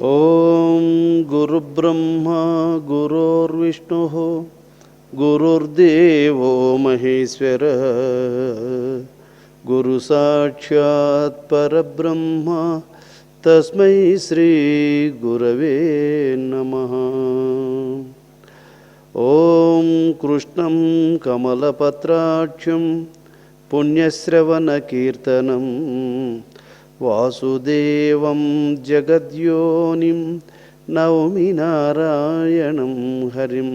ఓం గురుబ్రహ్మా గురుర్విష్ణుః గురుర్దేవో మహేశ్వరః గురు సాక్షాత్ పరబ్రహ్మ తస్మై శ్రీ గురవే నమః. ఓం కృష్ణం కమలపత్రాక్షం పుణ్యశ్రవణకీర్తనం వాసుదేవం జగద్యోనిం నౌమి నారాయణం హరిం.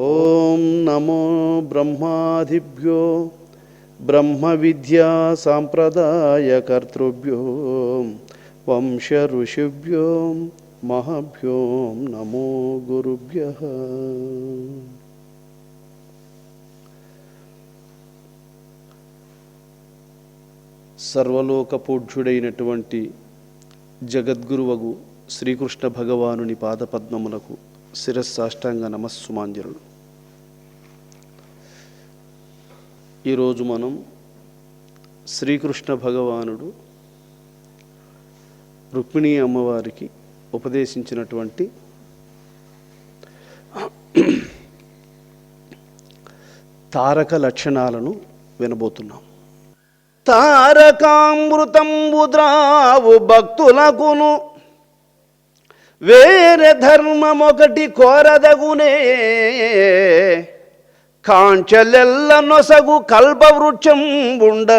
ఓం నమో బ్రహ్మాదిభ్యో బ్రహ్మ విద్యా సాంప్రదాయకర్తృభ్యో వంశ ఋషిభ్యో మహాభ్యో నమో గురుభ్యః. సర్వలోక పూజ్యుడైనటువంటి జగద్గురువగు శ్రీకృష్ణ భగవానుని పాదపద్మములకు శిరస్సాష్టాంగ నమస్సుమాంజలుడు. ఈరోజు మనం శ్రీకృష్ణ భగవానుడు రుక్మిణీ అమ్మవారికి ఉపదేశించినటువంటి తారక లక్షణాలను వినబోతున్నాం. తారకామృతంబు ద్రావు భక్తులకును వేరే ధర్మమొకటి కోరదగునే, కాంచలెల్ల నొసగు కల్పవృక్షంబుండ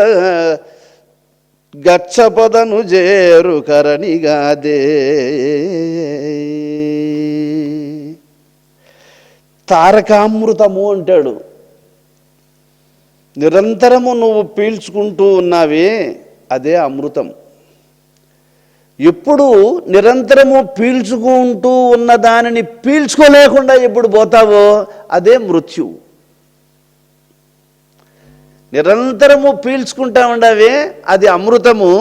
గచ్చపదను జేరు కరణిగాదే. తారకామృతము అంటాడు. నిరంతరము నువ్వు పీల్చుకుంటూ ఉన్నావే అదే అమృతం. ఎప్పుడు నిరంతరము పీల్చుకుంటూ ఉన్న దానిని పీల్చుకోలేకుండా ఎప్పుడు పోతావో అదే మృత్యువు. నిరంతరము పీల్చుకుంటా ఉండవే అది అమృతము,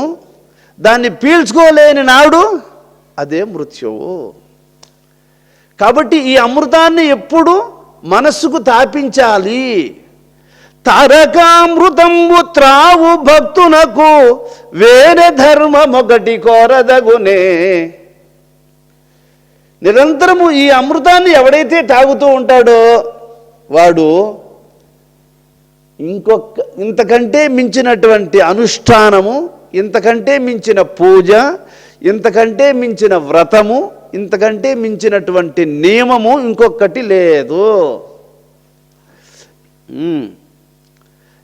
దాన్ని పీల్చుకోలేని నాడు అదే మృత్యువు. కాబట్టి ఈ అమృతాన్ని ఎప్పుడు మనస్సుకు తాపించాలి. తారకామృతంబు త్రావు భక్తునకు వేరే ధర్మమొకటి కోరదగునే. నిరంతరము ఈ అమృతాన్ని ఎవడైతే తాగుతూ ఉంటాడో వాడు ఇంతకంటే మించినటువంటి అనుష్ఠానము, ఇంతకంటే మించిన పూజ, ఇంతకంటే మించిన వ్రతము, ఇంతకంటే మించినటువంటి నియమము ఇంకొకటి లేదు.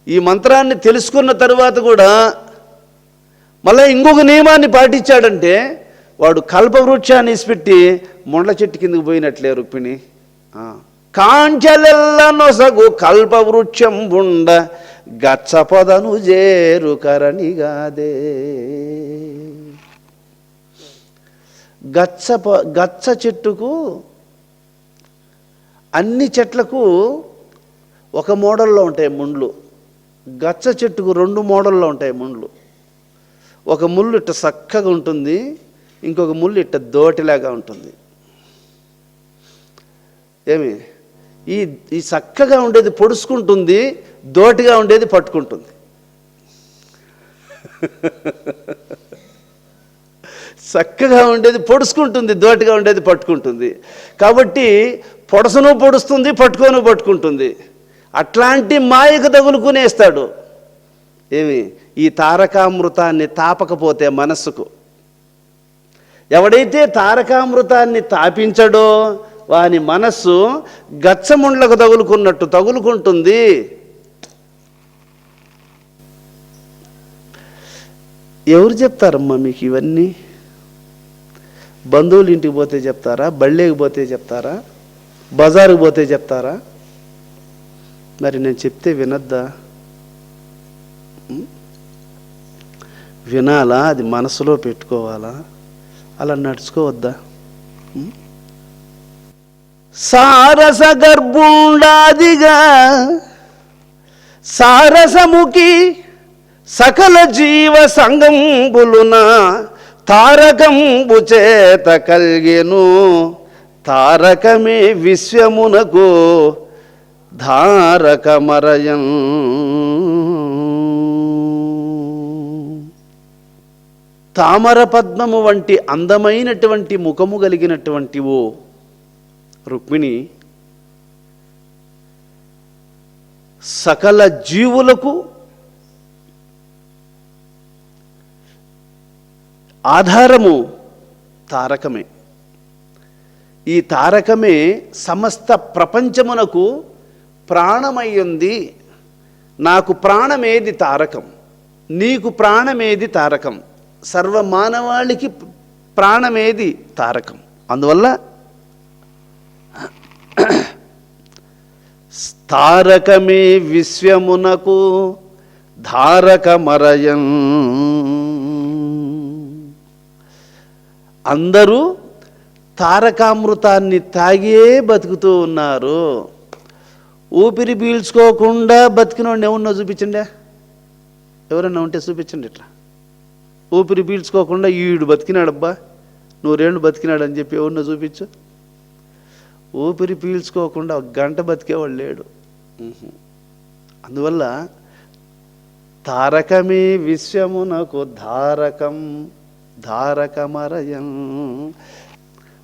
ఈ మంత్రాన్ని తెలుసుకున్న తరువాత కూడా మళ్ళీ ఇంకొక నియమాన్ని పాటించాడంటే వాడు కల్పవృక్షాన్ని ఇసిపెట్టి మొండ్ల చెట్టు కిందకు పోయినట్లే. రుక్మిణి కాంచలెల్ల నొసగు కల్పవృక్షం బుండ గచ్చపదను జేరు కరణిగాదే. గచ్చ చెట్టుకు అన్ని చెట్లకు ఒక మోడల్లో ఉంటాయి ముండ్లు. గచ్చ చెట్టుకు 2 మోడల్లో ఉంటాయి ముండ్లు. ఒక ముళ్ళు ఇట్ట చక్కగా ఉంటుంది, ఇంకొక ముళ్ళు ఇట్ట దోటిలాగా ఉంటుంది. ఏమి ఈ చక్కగా ఉండేది పొడుచుకుంటుంది, దోటిగా ఉండేది పట్టుకుంటుంది. చక్కగా ఉండేది పొడుచుకుంటుంది, దోటిగా ఉండేది పట్టుకుంటుంది. కాబట్టి పొడసను పొడుస్తుంది, పట్టుకుంటుంది. అట్లాంటి మాయకు తగులుకునేస్తాడు. ఏమి ఈ తారకామృతాన్ని తాపకపోతే మనస్సుకు, ఎవడైతే తారకామృతాన్ని తాపించడో వాని మనస్సు గచ్చముండ్లకు తగులుకున్నట్టు తగులుకుంటుంది. ఎవరు చెప్తారమ్మా మీకు ఇవన్నీ? బంధువులు ఇంటికి పోతే చెప్తారా? బళ్ళేకి పోతే చెప్తారా? బజారుకు పోతే చెప్తారా? మరి నేను చెప్తే వినద్దా? వినాలా? అది మనసులో పెట్టుకోవాలా? అలా నడుచుకోవద్దా? సారస గర్భుండాదిగా సారసముఖి సకల జీవ సంగంబులున తారకంబు చేత కల్గెను. తారకమే విశ్వమునకు ధారకమరయం. తామర పద్మము వంటి అందమైనటువంటి ముఖము కలిగినటువంటి ఓ రుక్మిణి, సకల జీవులకు ఆధారము తారకమే. ఈ తారకమే సమస్త ప్రపంచమునకు ప్రాణమయ్యింది. నాకు ప్రాణమేది తారకం, నీకు ప్రాణమేది తారకం, సర్వమానవాళికి ప్రాణమేది తారకం. అందువల్ల తారకమే విశ్వమునకు ధారకమరయం. అందరూ తారకామృతాన్ని తాగే బతుకుతూ ఉన్నారు. ఊపిరి పీల్చుకోకుండా బతికినోడిని ఎవరినో చూపించండి, ఎవరన్నా ఉంటే చూపించండి. ఇట్లా ఊపిరి పీల్చుకోకుండా ఈడు బతికినాడబ్బా, 100 ఏళ్ళు బతికినాడని చెప్పి ఎవరినో చూపించు. ఊపిరి పీల్చుకోకుండా 1 గంట బతికేవాడు లేడు. అందువల్ల తారకమే విశ్వమునకు ధారకం ధారకమరయం.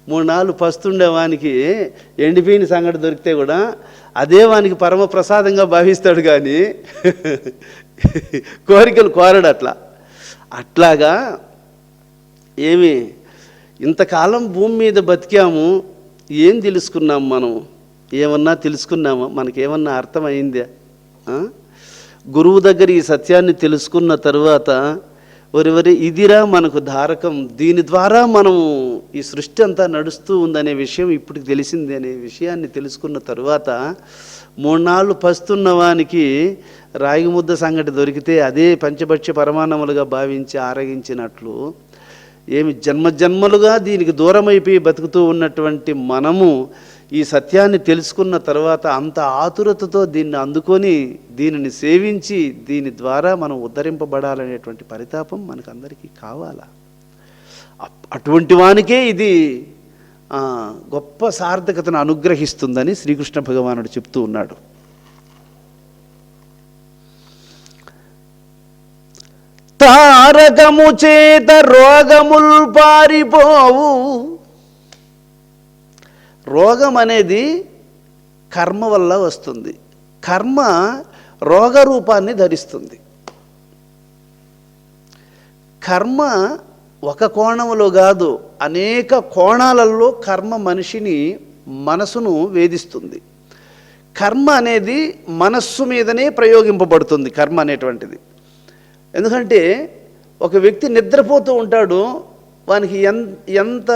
3 నాళ్ళు పస్తుండే వానికి ఎండిపోయిన సంగటి దొరికితే కూడా అదే వానికి పరమ ప్రసాదంగా భావిస్తాడు, కానీ కోరికలు కోరడు. అట్లాగా ఏమి ఇంతకాలం భూమి మీద బతికాము, ఏం తెలుసుకున్నాం మనం? ఏమన్నా తెలుసుకున్నామా? మనకేమన్నా అర్థమైందా? గురువు దగ్గర ఈ సత్యాన్ని తెలుసుకున్న తరువాత వరి ఇదిరా మనకు ధారకం, దీని ద్వారా మనం ఈ సృష్టి అంతా నడుస్తూ ఉందనే విషయం ఇప్పటికి తెలిసింది అనే విషయాన్ని తెలుసుకున్న తరువాత 3 నాళ్ళు పస్తున్న వానికి రాగి ముద్ద సంగటి దొరికితే అదే పంచభక్ష్య పరమాన్నములుగా భావించి ఆరగించినట్లు, ఏమి జన్మజన్మలుగా దీనికి దూరమైపోయి బతుకుతూ ఉన్నటువంటి మనము ఈ సత్యాన్ని తెలుసుకున్న తర్వాత అంత ఆతురతతో దీన్ని అందుకొని దీనిని సేవించి దీని ద్వారా మనం ఉద్ధరింపబడాలనేటువంటి పరితాపం మనకందరికీ కావాలా. అటువంటి వానికే ఇది గొప్ప సార్థకతను అనుగ్రహిస్తుందని శ్రీకృష్ణ భగవానుడు చెప్తూ ఉన్నాడు. తారకము చేత రోగముల్ పారిపోవు. రోగం అనేది కర్మ వల్ల వస్తుంది. కర్మ రోగ రూపాన్ని ధరిస్తుంది. కర్మ ఒక కోణంలో కాదు, అనేక కోణాలలో కర్మ మనిషిని మనసును వేధిస్తుంది. కర్మ అనేది మనస్సు మీదనే ప్రయోగింపబడుతుంది. కర్మ అనేటువంటిది ఎందుకంటే ఒక వ్యక్తి నిద్రపోతూ ఉంటాడు, వానికి ఎంత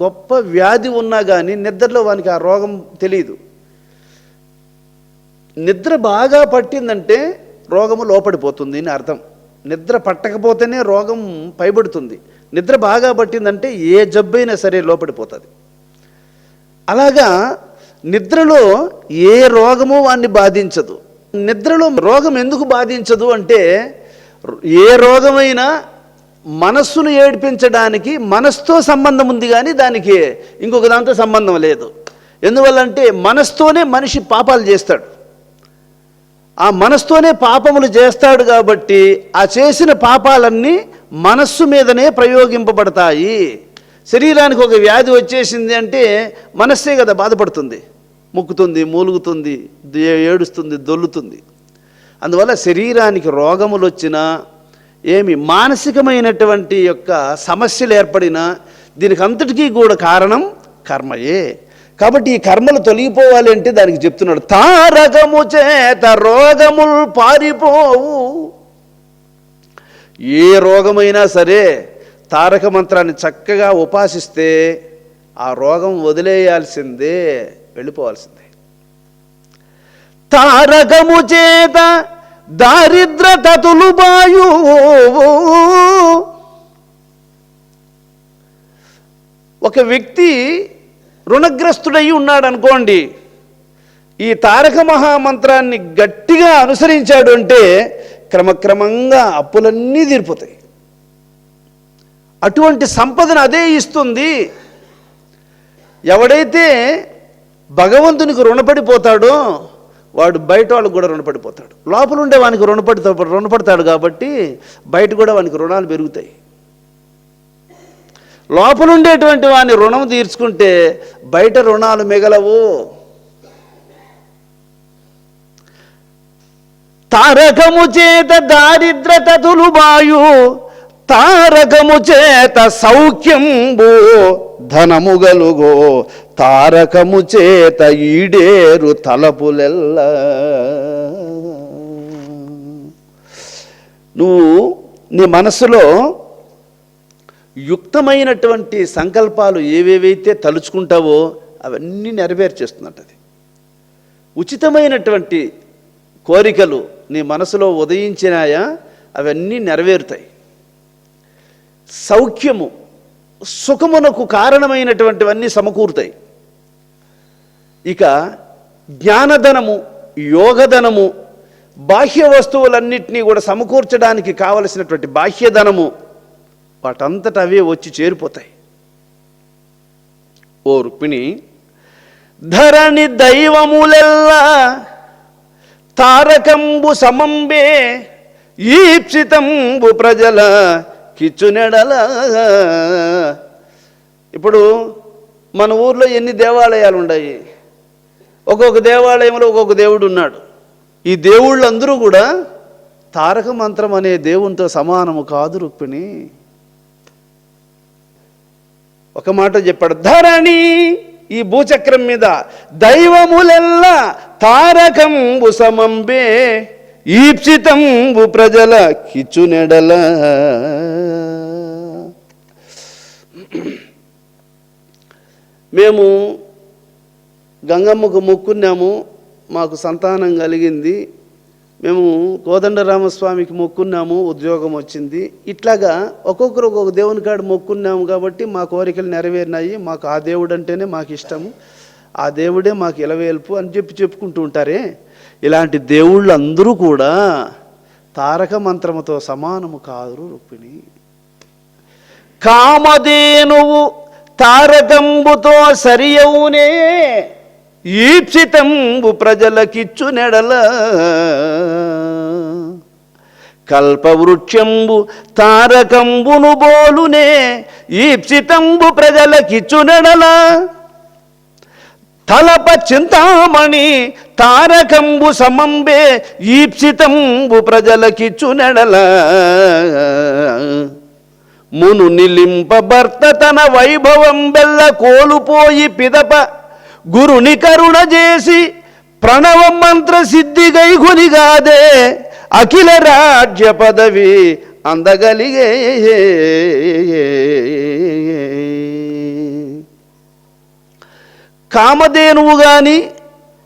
గొప్ప వ్యాధి ఉన్నా కానీ నిద్రలో వానికి ఆ రోగం తెలియదు. నిద్ర బాగా పట్టిందంటే రోగము లోపడిపోతుంది అని అర్థం. నిద్ర పట్టకపోతేనే రోగం పైబడుతుంది. నిద్ర బాగా పట్టిందంటే ఏ జబ్బైనా సరే లోపడిపోతుంది. అలాగా నిద్రలో ఏ రోగము వాడిని బాధించదు. నిద్రలో రోగం ఎందుకు బాధించదు అంటే, ఏ రోగమైనా మనస్సును ఏడిపించడానికి మనస్సుతో సంబంధం ఉంది, కానీ దానికి ఇంకొక దాంతో సంబంధం లేదు. ఎందువల్లంటే మనస్సుతోనే మనిషి పాపాలు చేస్తాడు. ఆ మనస్సుతోనే పాపములు చేస్తాడు కాబట్టి ఆ చేసిన పాపాలన్నీ మనస్సు మీదనే ప్రయోగింపబడతాయి. శరీరానికి ఒక వ్యాధి వచ్చేసింది అంటే మనస్సే కదా బాధపడుతుంది, ముక్కుతుంది, మూలుగుతుంది, ఏడుస్తుంది, దొల్లుతుంది. అందువల్ల శరీరానికి రోగములు వచ్చినా, ఏమి మానసికమైనటువంటి యొక్క సమస్యలు ఏర్పడినా దీనికి అంతటికీ కూడా కారణం కర్మయే. కాబట్టి ఈ కర్మలు తొలగిపోవాలి అంటే దానికి చెప్తున్నాడు, తారకము చేత రోగములు పారిపోవు. ఏ రోగమైనా సరే తారక మంత్రాన్ని చక్కగా ఉపాసిస్తే ఆ రోగం వదిలేయాల్సిందే, వెళ్ళిపోవాల్సిందే. తారకము చేత దారిద్రతతులు బాయు. ఒక వ్యక్తి రుణగ్రస్తుడై ఉన్నాడు అనుకోండి, ఈ తారక మహామంత్రాన్ని గట్టిగా అనుసరించాడు అంటే క్రమక్రమంగా అప్పులన్నీ తీరిపోతాయి. అటువంటి సంపదను అదే ఇస్తుంది. ఎవడైతే భగవంతునికి రుణపడిపోతాడో వాడు బయట వాళ్ళకు కూడా రుణపడిపోతాడు. లోపల ఉండే వానికి రుణపడతాడు కాబట్టి బయట కూడా వానికి రుణాలు పెరుగుతాయి. లోపల ఉండేటువంటి వాని రుణం తీర్చుకుంటే బయట రుణాలు మిగలవు. తారకము చేత దారిద్రత తులుబాయు, తారకము చేత సౌఖ్యంబు ధనము గలుగో, తారకము చేత ఈడేరు తలపులెల్ల. నువ్వు నీ మనసులో యుక్తమైనటువంటి సంకల్పాలు ఏవేవైతే తలుచుకుంటావో అవన్నీ నెరవేర్చేస్తున్నట్టు. అది ఉచితమైనటువంటి కోరికలు నీ మనసులో ఉదయించినాయా అవన్నీ నెరవేరుతాయి. సౌఖ్యము, సుఖమునకు కారణమైనటువంటివన్నీ సమకూరుతాయి. ఇక జ్ఞానధనము, యోగధనము, బాహ్య వస్తువులన్నింటినీ కూడా సమకూర్చడానికి కావలసినటువంటి బాహ్యధనము వాటంతట అవే వచ్చి చేరిపోతాయి. ఓ రుక్మిణి, ధరణి దైవములెల్లా తారకంబు సమంబే, ఈప్సితంబు ప్రజల కిచ్చునెడల. ఇప్పుడు మన ఊర్లో ఎన్ని దేవాలయాలు ఉన్నాయి? ఒక్కొక్క దేవాలయంలో ఒక్కొక్క దేవుడు ఉన్నాడు. ఈ దేవుళ్ళందరూ కూడా తారక మంత్రం అనే దేవునితో సమానము కాదు రుక్మిణి. ఒక మాట చెప్పాడు, ధరణి, ఈ భూచక్రం మీద దైవములెల్లా తారకంబు సమంబే, ఈప్సితంబు ప్రజల కిచ్చునెడల. మేము గంగమ్మకు మొక్కున్నాము, మాకు సంతానం కలిగింది. మేము కోదండరామస్వామికి మొక్కున్నాము, ఉద్యోగం వచ్చింది. ఇట్లాగా ఒక్కొక్కరు ఒక్కొక్క దేవుని కాడ మొక్కున్నాము కాబట్టి మా కోరికలు నెరవేరినాయి. మాకు ఆ దేవుడు అంటేనే మాకు ఇష్టము, ఆ దేవుడే మాకు ఇలవేల్పు అని చెప్పుకుంటూ ఉంటారే. ఇలాంటి దేవుళ్ళు అందరూ కూడా తారక మంత్రముతో సమానము కాదు రుక్మిణి. కామధేనువు తారకంబుతో సరియవునే, ఈప్సితంబు ప్రజలకిచ్చునెడల. కల్పవృక్షంబు తారకంబును బోలునే, ఈప్సితంబు ప్రజలకిచ్చునెడల. తలప చింతామణి తారకంబు సమంబే, ఈప్సితంబు ప్రజలకిచ్చునెడల. మును నిలింప భర్త తన వైభవం బెల్ల కోలుపోయి పిదప, గురుని కరుణ చేసి ప్రణవ మంత్ర సిద్ధి గైగునిగాదే, అఖిల రాజ్య పదవి అందగలిగే. కామధేనువు కానీ,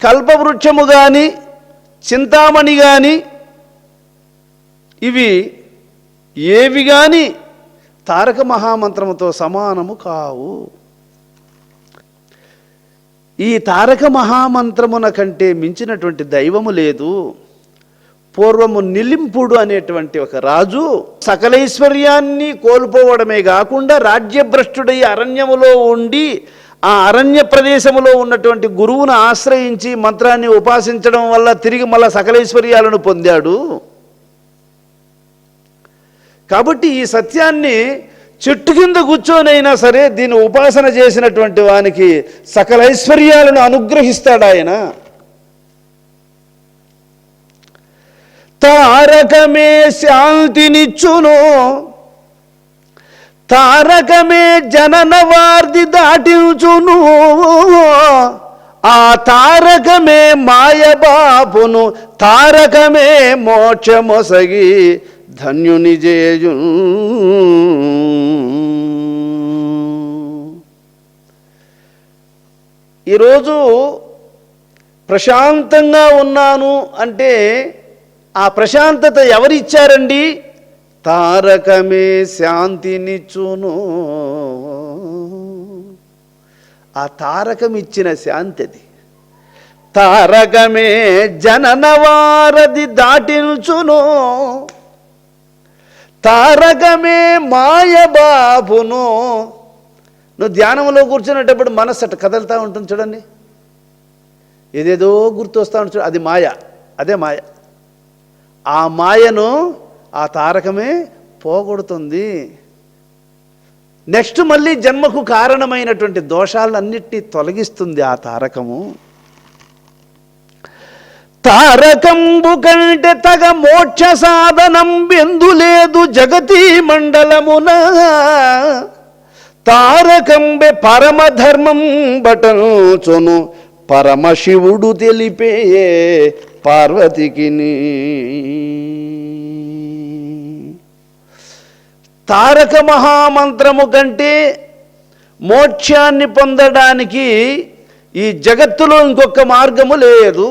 కల్పవృక్షము కానీ, చింతామణి కానీ, ఇవి ఏవి కానీ తారక మహామంత్రముతో సమానము కావు. ఈ తారక మహామంత్రమున కంటే మించినటువంటి దైవము లేదు. పూర్వము నిలింపుడు అనేటువంటి ఒక రాజు సకలైశ్వర్యాన్ని కోల్పోవడమే కాకుండా రాజ్యభ్రష్టుడై అరణ్యములో ఉండి ఆ అరణ్య ప్రదేశములో ఉన్నటువంటి గురువును ఆశ్రయించి మంత్రాన్ని ఉపాసించడం వల్ల తిరిగి మళ్ళా సకలైశ్వర్యాలను పొందాడు. కాబట్టి ఈ సత్యాన్ని చెట్టు కింద కూర్చొనైనా సరే దీన్ని ఉపాసన చేసినటువంటి వానికి సకల ఐశ్వర్యాలను అనుగ్రహిస్తాడు ఆయన. తారకమే శాంతినిచ్చును, తారకమే జనన వార్ది దాటించును, ఆ తారకమే మాయబాపును, తారకమే మోక్షమొసగి ధన్యుని జేయు. ఈరోజు ప్రశాంతంగా ఉన్నాను అంటే ఆ ప్రశాంతత ఎవరిచ్చారండి? తారకమే శాంతినిచ్చును. ఆ తారకం ఇచ్చిన శాంతి అది. తారకమే జనన వారధి దాటించును, తారకమే మాయబాపును. నువ్వు ధ్యానంలో కూర్చునేటప్పుడు మనస్సు అట్ట కదలుతూ ఉంటుంది చూడండి, ఏదేదో గుర్తు వస్తూ ఉంటుంది చూడ, అది మాయ, అదే మాయ. ఆ మాయను ఆ తారకమే పోగొడుతుంది. నెక్స్ట్ మళ్ళీ జన్మకు కారణమైనటువంటి దోషాలన్నిటినీ తొలగిస్తుంది ఆ తారకము. తారకంబు కంటే తగ మోక్ష సాధనం బెందులేదు జగతి మండలమున. తారకంబె పరమధర్మం బటల్చొను పరమశివుడు తెలిపే పార్వతికి. తారక మహామంత్రము కంటే మోక్షాన్ని పొందడానికి ఈ జగత్తులో ఇంకొక మార్గము లేదు.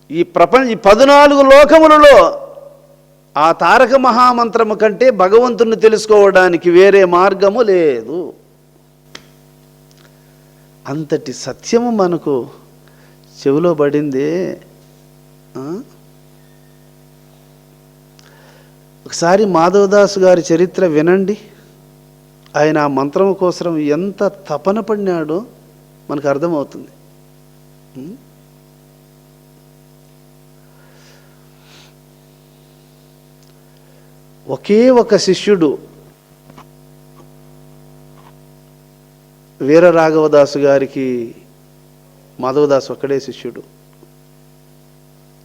ఈ 14 లోకములలో ఆ తారక మహామంత్రము కంటే భగవంతుని తెలుసుకోవడానికి వేరే మార్గము లేదు. అంతటి సత్యము మనకు చెవిలో పడిందే. ఒకసారి మాధవదాసు గారి చరిత్ర వినండి. ఆయన ఆ మంత్రం కోసం ఎంత తపన పడినాడో మనకు అర్థమవుతుంది. ఒకే ఒక శిష్యుడు వీర రాఘవదాసు గారికి మాధవదాసు ఒక్కడే శిష్యుడు.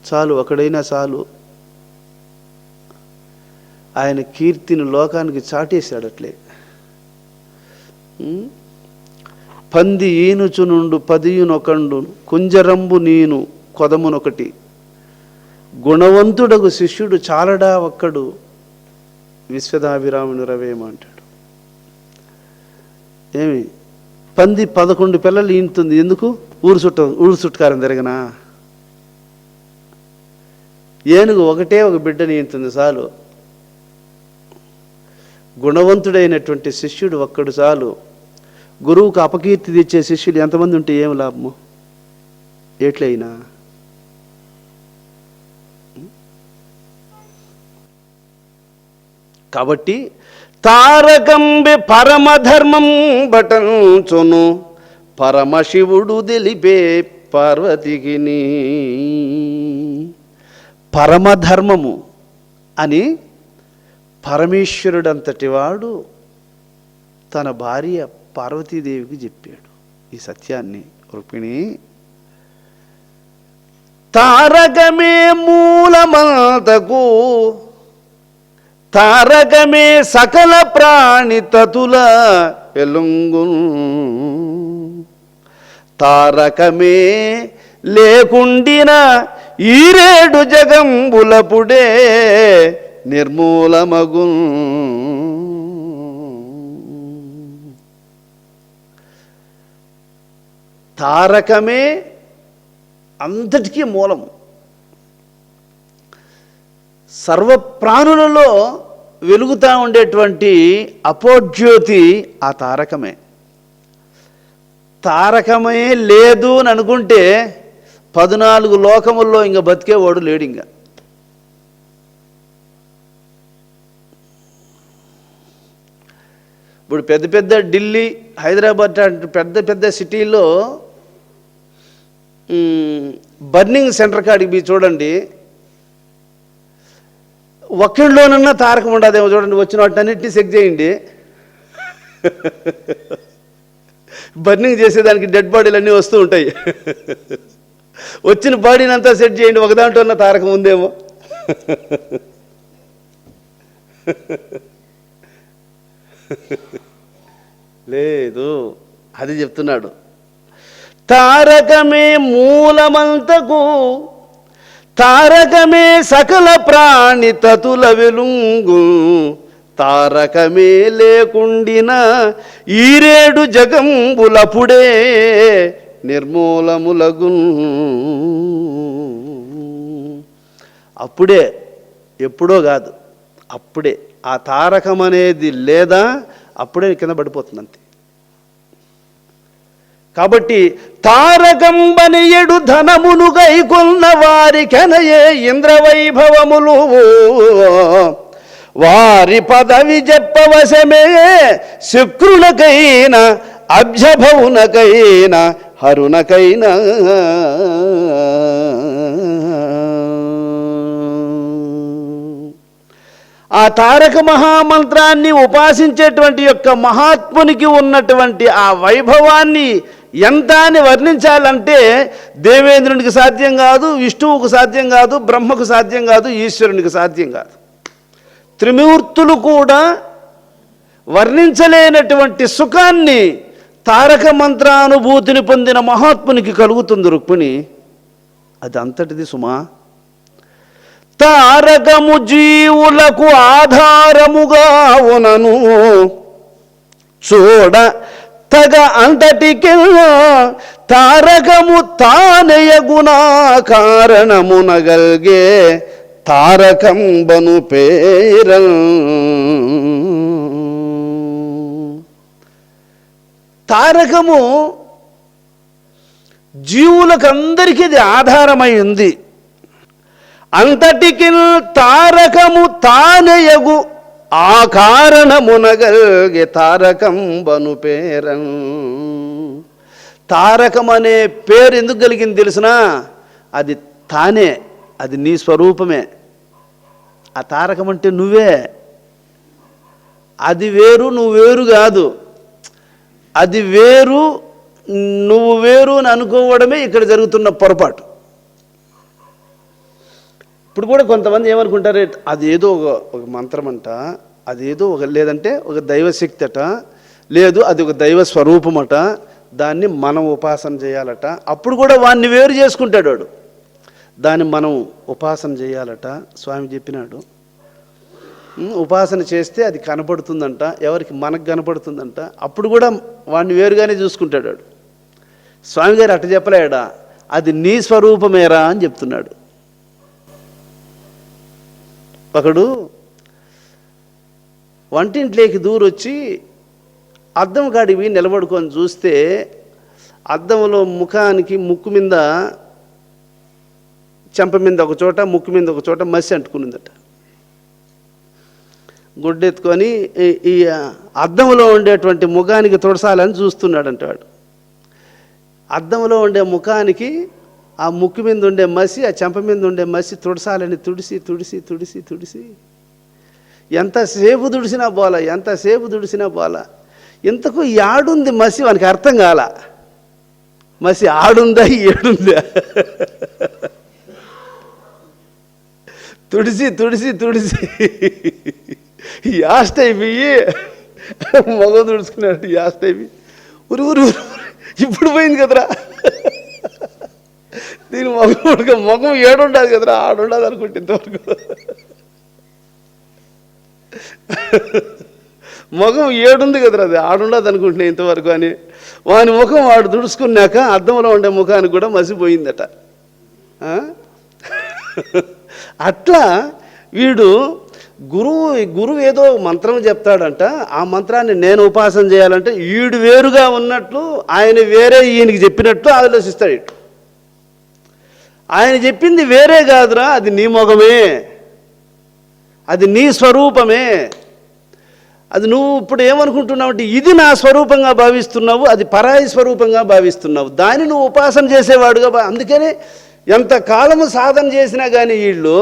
చాలు, ఒకడైనా చాలు. ఆయన కీర్తిని లోకానికి చాటేశాడు. అట్లే పంది ఈనుచునుండు పదియునొకండు కుంజరంబు నీను కొదమునొకటి గుణవంతుడగు శిష్యుడు చాలడా ఒక్కడు విశ్వదాభిరాముని రవేమ అంటాడు. ఏమి పంది 11 పిల్లలు ఈనుతుంది, ఎందుకు? ఊరు చుట్టకారం తిరగనా? ఏనుగు ఒకటే ఒక బిడ్డని ఈనుతుంది, చాలు. గుణవంతుడైనటువంటి శిష్యుడు ఒక్కడు చాలు. గురువుకు అపకీర్తి తెచ్చే శిష్యులు ఎంతమంది ఉంటే ఏం లాభము? ఎట్లయినా కాబట్టి తారకంబె పరమధర్మం బటంచొను పరమశివుడు తెలిపే పార్వతికి. పరమధర్మము అని పరమేశ్వరుడంతటి వాడు తన భార్య పార్వతీదేవికి చెప్పాడు ఈ సత్యాన్ని. రుక్మిణి, తారకమే మూలమంతకు, తారకమే సకల ప్రాణి తతుల వెలుంగు, తారకమే లేకుండిన ఈరేడు జగంబులపుడే నిర్మూలమగు. తారకమే అంతటికీ మూలము. సర్వప్రాణులలో వెలుగుతూ ఉండేటువంటి అపోజ్యోతి ఆ తారకమే. తారకమే లేదు అని అనుకుంటే 14 లోకముల్లో ఇంక బతికేవాడు లేడు. ఇంకా ఇప్పుడు పెద్ద పెద్ద ఢిల్లీ, హైదరాబాద్ పెద్ద పెద్ద సిటీల్లో బర్నింగ్ సెంటర్ కాడికి పోయి చూడండి, ఒక్కడిలోనన్నా తారకం ఉండదేమో చూడండి. వచ్చిన వాటినన్నింటినీ చెక్ చేయండి. బర్నింగ్ చేసేదానికి డెడ్ బాడీలు అన్నీ వస్తూ ఉంటాయి. వచ్చిన బాడీని అంతా సెట్ చేయండి, ఒక దాంట్లో ఉన్న తారకం ఉందేమో. లేదు, అది చెప్తున్నాడు. తారకమే మూలమంతకు, తారకమే సకల ప్రాణి తతుల వెలుంగు, తారకమే లేకుండిన ఈరేడు జగంబులపుడే నిర్మూలములగు. అప్పుడే, ఎప్పుడో కాదు, అప్పుడే. ఆ తారకం అనేది లేదా అప్పుడే కింద పడిపోతుంది అంతే. కాబట్టి తారకంబనియడు ధనమును గైకొన్న వారికెనయే ఇంద్రవైభవములు, వారి పదవి చెప్పవశమే శుక్రునకైన అభ్యభవునకైన హరునకైనా. ఆ తారక మహామంత్రాన్ని ఉపాసించేటువంటి యొక్క మహాత్మునికి ఉన్నటువంటి ఆ వైభవాన్ని ఎంత అని వర్ణించాలంటే దేవేంద్రునికి సాధ్యం కాదు, విష్ణువుకు సాధ్యం కాదు, బ్రహ్మకు సాధ్యం కాదు, ఈశ్వరునికి సాధ్యం కాదు. త్రిమూర్తులు కూడా వర్ణించలేనటువంటి సుఖాన్ని తారక మంత్రానుభూతిని పొందిన మహాత్మునికి కలుగుతుంది రుక్మిణి. అది అంతటిది సుమా. తారకము జీవులకు ఆధారముగా ఉనను చూడ తగ అంతటికి తారకము తానయగుణ కారణమునగల్గే తారకం బను పేరల్. తారకము జీవులకందరికీ ఇది ఆధారమై ఉంది. అంతటికి తారకము తానయగు ఆ కారణమునగల్గే తారకం బను పేరన్. తారకం అనే పేరు ఎందుకు కలిగింది తెలిసినా? అది తానే, అది నీ స్వరూపమే. ఆ తారకం అంటే నువ్వే. అది వేరు, నువ్వు వేరు కాదు. అది వేరు, నువ్వు వేరు అని అనుకోవడమే ఇక్కడ జరుగుతున్న పొరపాటు. ఇప్పుడు కూడా కొంతమంది ఏమనుకుంటారు, అదేదో ఒక మంత్రం అంట, అదేదో లేదంటే ఒక దైవశక్తి అట, లేదు అది ఒక దైవ స్వరూపమట, దాన్ని మనం ఉపాసన చేయాలట. అప్పుడు కూడా వాడిని వేరు చేసుకుంటాడు వాడు. దాన్ని మనం ఉపాసన చేయాలట. స్వామి చెప్పినాడు, ఉపాసన చేస్తే అది కనపడుతుందంట. ఎవరికి? మనకు కనపడుతుందంట. అప్పుడు కూడా వాడిని వేరుగానే చూసుకుంటాడు వాడు. స్వామి గారు అట్ట చెప్పలేడా, అది నీ స్వరూపమేరా అని చెప్తున్నాడు. ఒకడు వంటింట్లోకి దూరొచ్చి అద్దం కాడివి నిలబడుకొని చూస్తే అద్దంలో ముఖానికి ముక్కు మీద, చెంప మీద ఒక చోట, ముక్కు మీద ఒక చోట మసి అంటుకునిందట. గుడ్డెత్తుకొని ఈ అద్దంలో ఉండేటువంటి ముఖానికి తుడసాలని చూస్తున్నాడంట వాడు. అద్దంలో ఉండే ముఖానికి ఆ ముక్కు మీద ఉండే మసి, ఆ చెంప మీద ఉండే మసి తుడసాలని తుడిసి తుడిసి తుడిసి తుడిసి ఎంతసేపు తుడిసినా పోలా, ఎంతసేపు తుడిసినా పోలా. ఇంతకు యాడుంది మసి వానికి అర్థం కాల. మసి ఆడుందా ఏడుందా? తుడిసి తుడిసి తుడిసి యాస్ట్ అయిపోయి మగ తుడుచుకున్నాడు. యాస్ట్ అయిపోయి ఉరు ఊరు ఇప్పుడు పోయింది కదరా, దీని ముఖం ఏడుండదు కదరా, ఆడుండదు అనుకుంటే ఇంతవరకు. ముఖం ఏడుంది కదరా, అది ఆడుండదు అనుకుంటున్నా ఇంతవరకు అని. వాని ముఖం వాడు తుడుచుకున్నాక అద్దంలో ఉండే ముఖానికి కూడా మసిపోయిందట. అట్లా వీడు గురువు ఏదో మంత్రం చెప్తాడంట, ఆ మంత్రాన్ని నేను ఉపాసన చేయాలంటే వీడు వేరుగా ఉన్నట్లు, ఆయన వేరే ఈయనకి చెప్పినట్లు ఆలోచిస్తాడు. ఆయన చెప్పింది వేరే కాదురా, అది నీ మొగమే, అది నీ స్వరూపమే. అది నువ్వు ఇప్పుడు ఏమనుకుంటున్నావు అంటే ఇది నా స్వరూపంగా భావిస్తున్నావు, అది పరాయి స్వరూపంగా భావిస్తున్నావు. దాన్ని నువ్వు ఉపాసన చేసేవాడుగా అందుకనే ఎంతకాలము సాధన చేసినా కానీ వీళ్ళు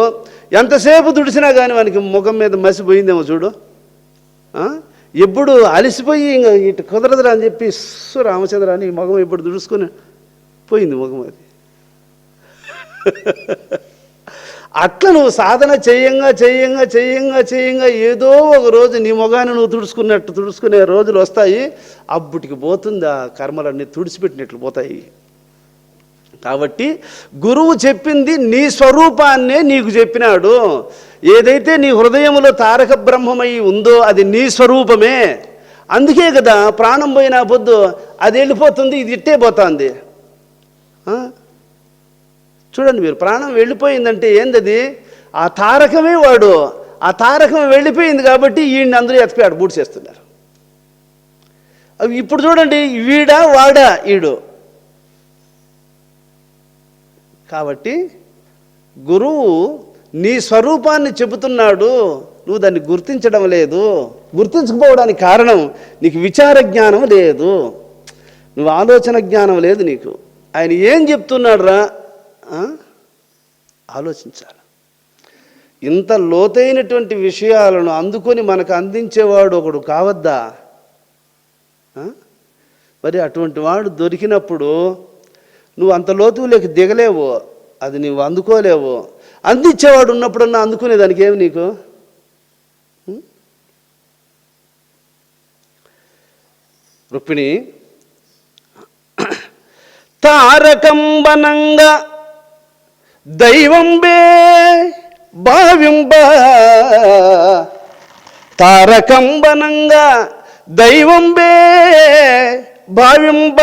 ఎంతసేపు తుడిసినా కానీ వానికి ముఖం మీద మసిపోయిందేమో చూడు. ఎప్పుడు అలసిపోయి ఇంకా ఇటు కుదరదురా అని చెప్పి రామచంద్ర అని ముఖం ఎప్పుడు తుడుచుకొని పోయింది ముఖం. అది అట్లా నువ్వు సాధన చేయంగా చేయంగా చేయంగా చేయంగా ఏదో ఒక రోజు నీ ముఖాన్ని నువ్వు తుడుచుకునే రోజులు వస్తాయి. అప్పటికి పోతుంది ఆ కర్మలన్నీ తుడిచిపెట్టినట్లు పోతాయి. కాబట్టి గురువు చెప్పింది నీ స్వరూపాన్నే నీకు చెప్పినాడు. ఏదైతే నీ హృదయంలో తారక బ్రహ్మమై ఉందో అది నీ స్వరూపమే. అందుకే కదా ప్రాణం పోయినా పొద్దు అది వెళ్ళిపోతుంది, ఇది ఇట్టే పోతుంది. చూడండి మీరు, ప్రాణం వెళ్ళిపోయిందంటే ఏందది? ఆ తారకమే వాడు. ఆ తారకం వెళ్ళిపోయింది కాబట్టి ఈయన్ని అందరూ ఎత్తిపోయాడు బూట్ చేస్తున్నారు. అవి ఇప్పుడు చూడండి, వీడా వాడా ఈడు. కాబట్టి గురువు నీ స్వరూపాన్ని చెబుతున్నాడు, నువ్వు దాన్ని గుర్తించడం లేదు. గుర్తించకపోవడానికి కారణం నీకు విచార జ్ఞానం లేదు, నువ్వు ఆలోచన జ్ఞానం లేదు నీకు. ఆయన ఏం చెప్తున్నాడు రా ఆలోచించాలి. ఇంత లోతైనటువంటి విషయాలను అందుకొని మనకు అందించేవాడు ఒకడు కావద్దా? మరి అటువంటి వాడు దొరికినప్పుడు నువ్వు అంత లోతులోకి దిగలేవు, అది నువ్వు అందుకోలేవు. అందించేవాడు ఉన్నప్పుడన్నా అందుకునేదానికి ఏమి నీకు? రుక్మిణి తారకంబనంగా దైవంబే భావింబ, తారకంబనంగా దైవంబే భావింబ,